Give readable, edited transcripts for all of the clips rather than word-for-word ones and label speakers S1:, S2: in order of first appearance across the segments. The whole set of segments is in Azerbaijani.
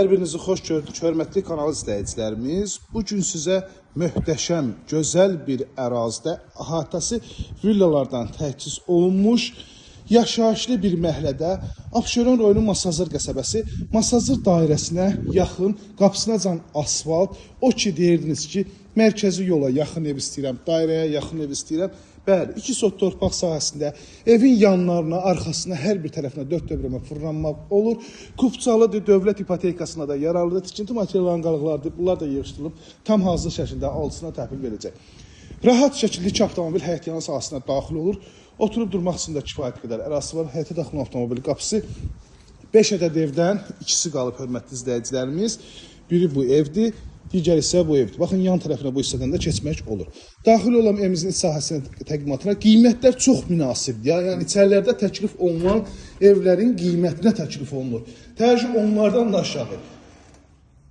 S1: Hər birinizi xoş gördük, hörmətli kanal izləyicilərimiz. Bugün sizə möhtəşəm, gözəl bir ərazidə əhatəsi villalardan təchiz olunmuş yaşayışlı bir məhəllədə Abşeron rayonu Masazır qəsəbəsi Masazır dairəsinə yaxın, qapısınacan asfalt, o ki deyirdiniz ki, mərkəzi yola yaxın ev istəyirəm, dairəyə yaxın ev istəyirəm. Bəli, 2 sot torpaq sahəsində evin yanlarına, arxasına, hər bir tərəfinə 4 dövrəmə fırlanmaq olur. Kupçalıdır, dövlət ipotekasına da yararlıdır, tikinti materiallarının qalıqlarıdır. Bunlar da yığışdırılıb tam hazır şəkildə alıcısına təhvil verəcək. Rahat şəkildə 2 avtomobil həyət yanı sahəsinə daxil olur. Oturub durmaq üçün də kifayət qədər ərazisi var. Həyətə daxil olan avtomobil qapısı 5 ədəd evdən ikisi qalıb, hörmətli izləyicilərimiz. Biri bu evdir. Digər isə bu evdir. Baxın, yan tərəfinə bu hissədən də keçmək olur. Daxil olan evimizin iç sahəsinin təqdimatına qiymətlər çox münasibdir. Yəni, içərilərdə təklif olunan evlərin qiymətinə təklif olunur. Tərcih onlardan da aşağı.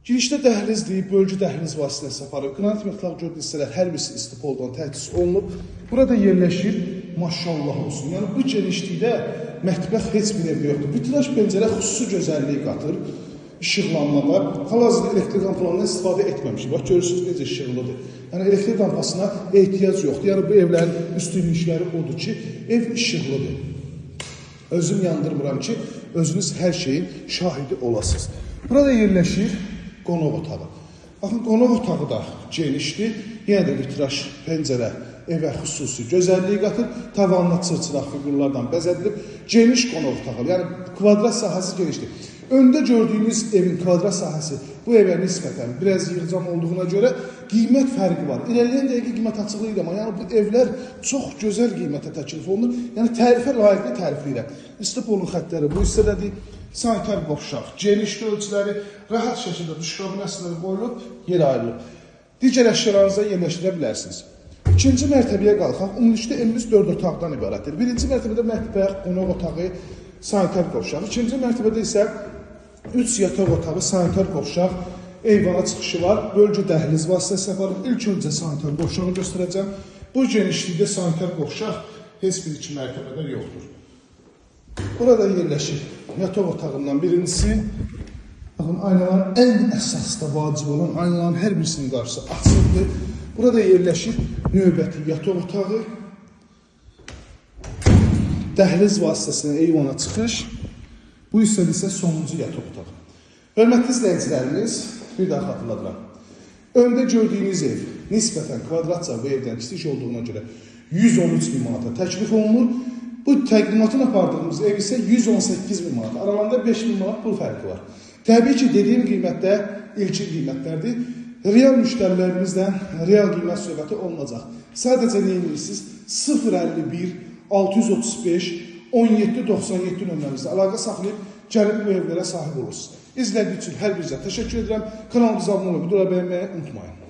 S1: Girişdə dəhlizdir, bölgü dəhliz vasitəsilə aparıb. Qranit metal gördüyünüz hissələr hər birisi istipoldan təchiz olunub. Burada yerləşir, maşallah olsun. Yəni, bu genişlikdə mətbəx heç bir evdə yoxdur. Vitraj pəncərə xüsusi gözəlliyi qatır. İşıqlanma var. Hal-hazırda elektrik lampalarından istifadə etməmişik. Bax, görürsünüz necə işıqlıdır. Yəni, elektrik lampasına ehtiyac yoxdur. Yəni, bu evlərin üstünlükləri odur ki, ev işıqlıdır. Özüm yandırmıram ki, özünüz hər şeyin şahidi olasınız. Burada yerləşir qonaq otağı. Baxın, qonaq otağı da genişdir. Yenə də vitraj pəncərə evə xüsusi gözəlliyi qatır. Tavanına çırçıraq figurlardan bəzədilib. Geniş qonaq otağı. Yəni, kvadrat sahəsi genişdir. Öndə gördüyünüz evin kvadrat sahəsi bu evə nisbətən biraz yığcam olduğuna görə qiymət fərqi var. İlərləyən dəqiqə qiymət açıqlayıram, yəni bu evlər çox gözəl qiymətə təklif olunur. Yəni tərifə layiqli tərifləyirəm. İstipolun xəttləri bu hissədədir. Sanitar qovşaq, geniş ölçüləri, rahat şəkildə duş kabinəsinə qoyulub, yer ayrılıb. Digər əşyalarınıza yerləşdirə bilərsiniz. İkinci mərtəbəyə qalxaq, ümumilikdə evimiz 4 otaqdan ibarətdir. Birinci mərtəbədə mətbəx, qonaq otağı, sanitar qovşaq. İkinci mərtəbədə isə 3 yataq otağı, sanitar qovşaq, eyvana çıxışı var, bölgü dəhliz vasitəsilə aparıb. İlk öncə sanitar qovşağı göstərəcəm. Bu genişlikdə sanitar qovşaq heç bir 2 mərtəbədə yoxdur. Burada yerləşir yataq otağından birincisi. Baxın, aynaların ən əsas da vacib olan aynaların hər birisinin qarşısı açıqdır. Burada yerləşir növbəti yataq otağı. Dəhliz vasitəsilə eyvana çıxış. Bu hissədə isə sonuncu yataq otağı. Hörmətli izləyicilərimiz, bir daha xatırladıram. Öndə gördüyünüz ev nisbətən kvadratca bu evdən kiçik olduğuna görə 113 min manata təklif olunur. Bu təqdimatın apardığımız ev isə 118 min manat. Aralarında 5 min manat pul fərqi var. Təbii ki, dediyim qiymətdə ilkin qiymətlərdir. Real müştərilərimizdən real qiymət söhbəti olmayacaq. Sadəcə nə edirsiniz? 051 635 1797 nömrəmizdə əlaqə saxlayıb gəlib bu evlərə sahib olursunuz. İzlədiyiniz üçün hər birinizə təşəkkür edirəm. Kanalımıza abunə olub, videoları bəyənməyi unutmayın.